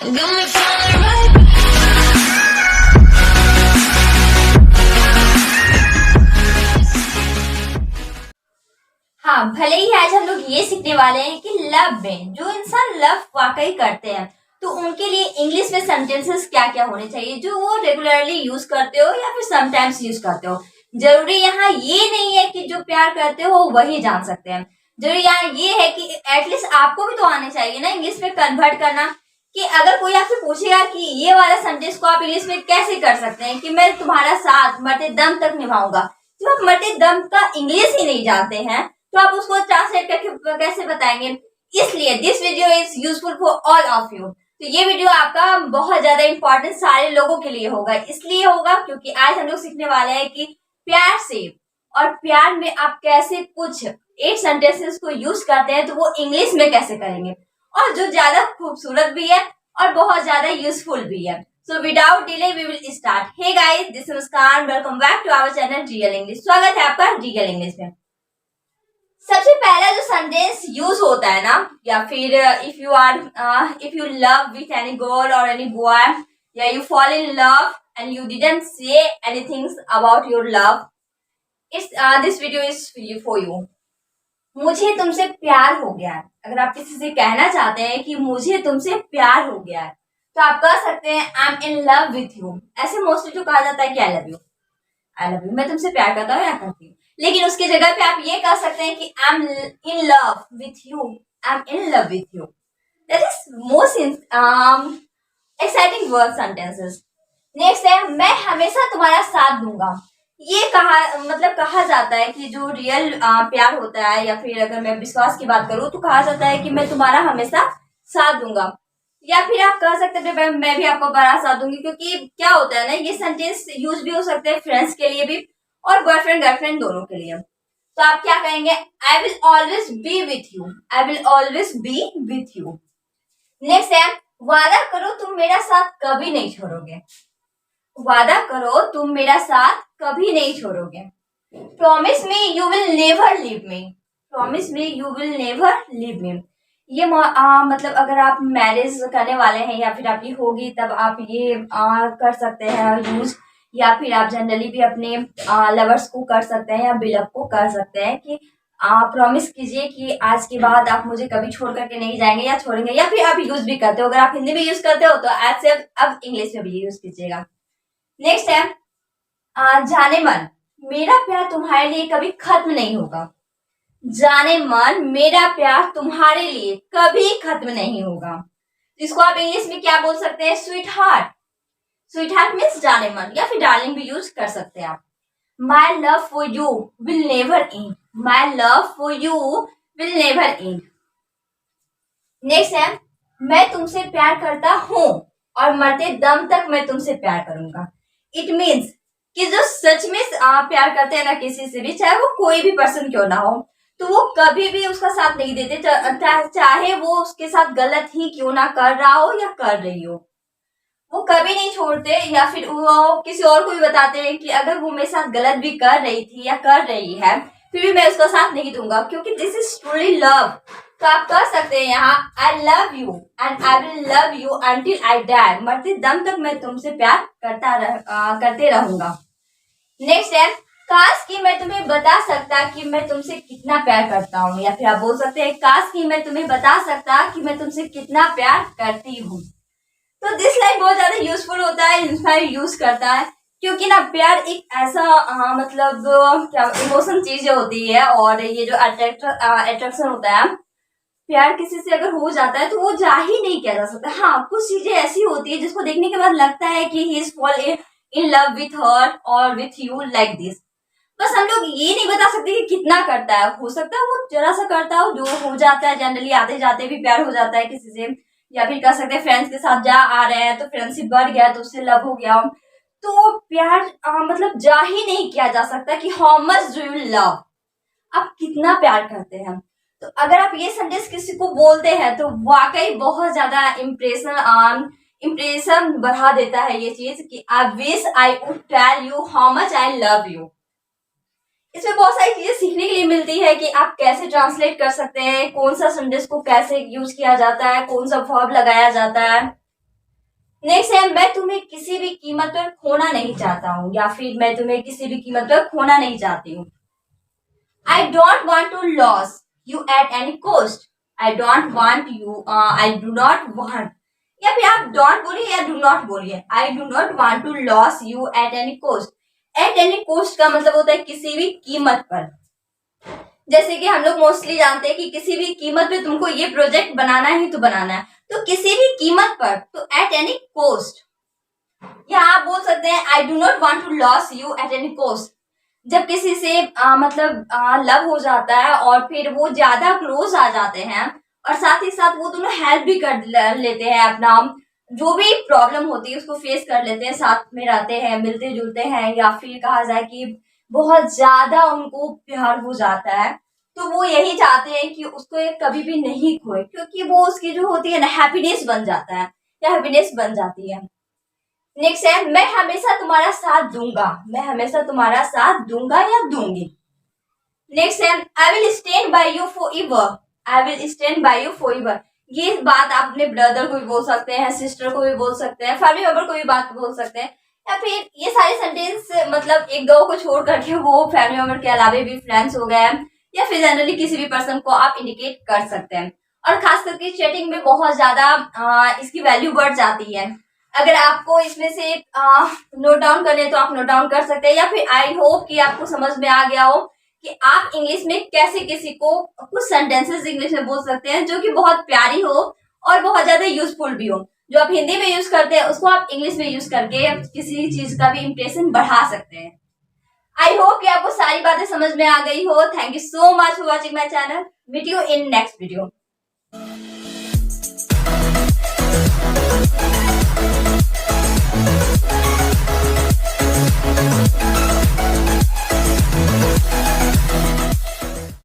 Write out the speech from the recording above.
हाँ, भले ही आज हम लोग ये सीखने वाले हैं कि लव में जो इंसान लव वाकई करते हैं तो उनके लिए इंग्लिश में सेंटेंसेस क्या क्या होने चाहिए जो वो रेगुलरली यूज करते हो या फिर समटाइम्स यूज करते हो। जरूरी यहाँ ये नहीं है कि जो प्यार करते हो वही जान सकते हैं। जरूरी यहाँ ये है कि एटलीस्ट आपको भी तो आने चाहिए ना इंग्लिश में कन्वर्ट करना। कि अगर कोई आपसे पूछेगा कि ये वाला सेंटेंस को आप इंग्लिश में कैसे कर सकते हैं कि मैं तुम्हारा साथ मरते दम तक निभाऊंगा, तो आप मरते दम का इंग्लिश ही नहीं जानते हैं तो आप उसको ट्रांसलेट करके कैसे बताएंगे। इसलिए this video is useful for all of you. तो ये वीडियो आपका बहुत ज्यादा इंपॉर्टेंट सारे लोगों के लिए होगा। इसलिए होगा क्योंकि आज हम लोग सीखने वाले हैं कि प्यार से और प्यार में आप कैसे कुछ 8 सेंटेंसेस को यूज करते हैं तो वो इंग्लिश में कैसे करेंगे और जो ज्यादा खूबसूरत भी है और बहुत ज्यादा यूजफुल भी है। So without delay we will start. Hey guys, this is Muskan, welcome back to our channel Real English. स्वागत है आपका रियल इंग्लिश में। सबसे पहला जो सेंटेंस यूज होता है ना, या फिर if you love with any girl और एनी बॉय, या you fall in love and you didn't say anything about your love, it's this video is for you. मुझे तुमसे प्यार हो गया है। अगर आप किसी से कहना चाहते हैं कि मुझे तुमसे प्यार हो गया है तो आप कह सकते हैं I am in love with you. ऐसे मोस्टली जो कहा जाता है कि आई love you, I love you, मैं तुमसे प्यार करता हूँ या करती हूँ। लेकिन उसकी जगह पे आप ये कह सकते हैं कि I am in love with you, I am in love with you. That is most exciting word sentences. Next है मैं हमेशा तुम्हारा साथ दूंगा। ये कहा जाता है कि जो रियल प्यार होता है, या फिर अगर मैं विश्वास की बात करूं तो कहा जाता है कि मैं तुम्हारा हमेशा साथ दूंगा। या फिर आप कह सकते हैं मैं भी आपको बड़ा साथ दूंगी, क्योंकि क्या होता है ना, ये सेंटेंस यूज भी हो सकते हैं फ्रेंड्स के लिए भी और बॉयफ्रेंड गर्लफ्रेंड दोनों के लिए। तो आप क्या कहेंगे, I will always be with you, I will always be with you. Next है वादा करो तुम मेरा साथ कभी नहीं छोड़ोगे। वादा करो तुम मेरा साथ कभी नहीं छोड़ोगे। Promise me you will never leave me, promise me you will never leave me. ये मतलब अगर आप मैरिज करने वाले हैं या फिर आपकी होगी तब आप ये कर सकते हैं यूज, या फिर आप जनरली भी अपने लवर्स को कर सकते हैं या बिलव को कर सकते हैं कि प्रॉमिस कीजिए कि आज के बाद आप मुझे कभी छोड़ करके नहीं जाएंगे या छोड़ेंगे। या फिर आप यूज भी करते हो, अगर आप हिंदी में यूज करते हो तो आज से अब इंग्लिश में भी यूज कीजिएगा। नेक्स्ट है जाने मन मेरा प्यार तुम्हारे लिए कभी खत्म नहीं होगा। जाने मन मेरा प्यार तुम्हारे लिए कभी खत्म नहीं होगा। इसको आप इंग्लिश में क्या बोल सकते हैं, sweet heart. Sweet heart means जाने मन, या फिर डार्लिंग भी यूज कर सकते हैं आप। My love for you will never and, my love for you will never and. Next है मैं तुमसे प्यार करता हूं और मरते दम तक मैं तुमसे प्यार करूंगा। इट मीन्स कि जो सच में प्यार करते हैं ना किसी से भी, चाहे वो कोई भी पर्सन क्यों ना हो, तो वो कभी भी उसका साथ नहीं देते, चाहे वो उसके साथ गलत ही क्यों ना कर रहा हो या कर रही हो, वो कभी नहीं छोड़ते। या फिर वो किसी और को भी बताते हैं कि अगर वो मेरे साथ गलत भी कर रही थी या कर रही है फिर भी मैं उसका साथ नहीं दूंगा, क्योंकि दिस इज ट्रूली लव। तो आप कह सकते हैं यहाँ I love you and I will love you until I die, मरते दम तक मैं तुमसे प्यार करते रहूंगा। नेक्स्ट है काश कि मैं तुम्हें बता सकता कि मैं तुमसे कितना प्यार करता हूँ, या फिर आप बोल सकते हैं काश कि मैं तुम्हें बता सकता कि मैं तुमसे कितना प्यार करती हूँ। तो दिस लाइन बहुत ज्यादा यूजफुल होता है, इंस्पायर यूज करता है, क्योंकि ना प्यार एक ऐसा मतलब क्या इमोशन चीज होती है, और ये जो अट्रैक्शन होता है, प्यार किसी से अगर हो जाता है तो वो जा ही नहीं किया जा सकता। हाँ, कुछ चीजें ऐसी होती है जिसको देखने के बाद लगता है कि he is fall in love with her और विथ यू लाइक दिस। बस हम लोग ये नहीं बता सकते कि कितना करता है, हो सकता है वो जरा सा करता हो, जो हो जाता है जनरली आते जाते भी प्यार हो जाता है किसी से। या फिर कह सकते हैं फ्रेंड्स के साथ जा आ रहे हैं तो फ्रेंडशिप बढ़ गया तो उससे लव हो गया। तो प्यार मतलब जा ही नहीं किया जा सकता कि how much do you love, आप कितना प्यार करते हैं। तो अगर आप ये सेंटेंस किसी को बोलते हैं तो वाकई बहुत ज्यादा इम्प्रेशन बढ़ा देता है ये चीज कि I wish I would tell you how much I love you. इसमें बहुत सारी चीजें सीखने के लिए मिलती है कि आप कैसे ट्रांसलेट कर सकते हैं, कौन सा सेंटेंस को कैसे यूज किया जाता है, कौन सा वर्ब लगाया जाता है। नेक्स्ट है मैं तुम्हें किसी भी कीमत पर खोना नहीं चाहता हूँ, या फिर मैं तुम्हें किसी भी कीमत पर खोना नहीं चाहती हूँ। I don't want to lose you at any cost. I don't want you, I do not want, या फिर आप डोंट बोलिए या डू नॉट बोलिए। I do not want to lose you at any cost. At any cost का मतलब होता है किसी भी कीमत पर। जैसे कि हम लोग मोस्टली जानते हैं कि किसी भी कीमत पे तुमको ये प्रोजेक्ट बनाना ही तो बनाना है, तो किसी भी कीमत पर, तो एट एनी कोस्ट। या आप बोल सकते हैं I do not want to lose you at any cost. जब किसी से मतलब लव हो जाता है और फिर वो ज्यादा क्लोज आ जाते हैं, और साथ ही साथ वो दोनों हेल्प भी कर लेते हैं, अपना जो भी प्रॉब्लम होती है उसको फेस कर लेते हैं, साथ में रहते हैं, मिलते जुलते हैं, या फिर कहा जाए कि बहुत ज्यादा उनको प्यार हो जाता है, तो वो यही चाहते हैं कि उसको ये कभी भी नहीं खोए, क्योंकि वो उसकी जो होती है ना हैप्पीनेस बन जाता है, या हैप्पीनेस बन जाती है। नेक्स्ट है मैं हमेशा तुम्हारा साथ दूंगा। मैं हमेशा तुम्हारा साथ दूंगा या दूंगी। नेक्स्ट है I will stand by you for ever. I will stand by you for ever. ये बात आप अपने ब्रदर को भी बोल सकते हैं, सिस्टर को भी बोल सकते हैं, फैमिली मेंबर को भी बात बोल सकते हैं, या फिर ये सारे सेंटेंस मतलब एक दो को छोड़ करके वो फैमिली मेंबर के अलावा भी फ्रेंड्स हो गए, या फिर जनरली किसी भी पर्सन को आप इंडिकेट कर सकते हैं। और खास करके चैटिंग में बहुत ज्यादा इसकी वैल्यू बढ़ जाती है। अगर आपको इसमें से नोट डाउन करने तो आप नोट डाउन कर सकते हैं, या फिर आई होप कि आपको समझ में आ गया हो कि आप इंग्लिश में कैसे किसी को कुछ सेंटेंसेस इंग्लिश में बोल सकते हैं जो कि बहुत प्यारी हो और बहुत ज्यादा यूजफुल भी हो। जो आप हिंदी में यूज करते हैं उसको आप इंग्लिश में यूज करके किसी चीज का भी इंप्रेशन बढ़ा सकते हैं। आई होप कि आपको सारी बातें समझ में आ गई हो। Thank you so much for watching my channel. Meet you in next video.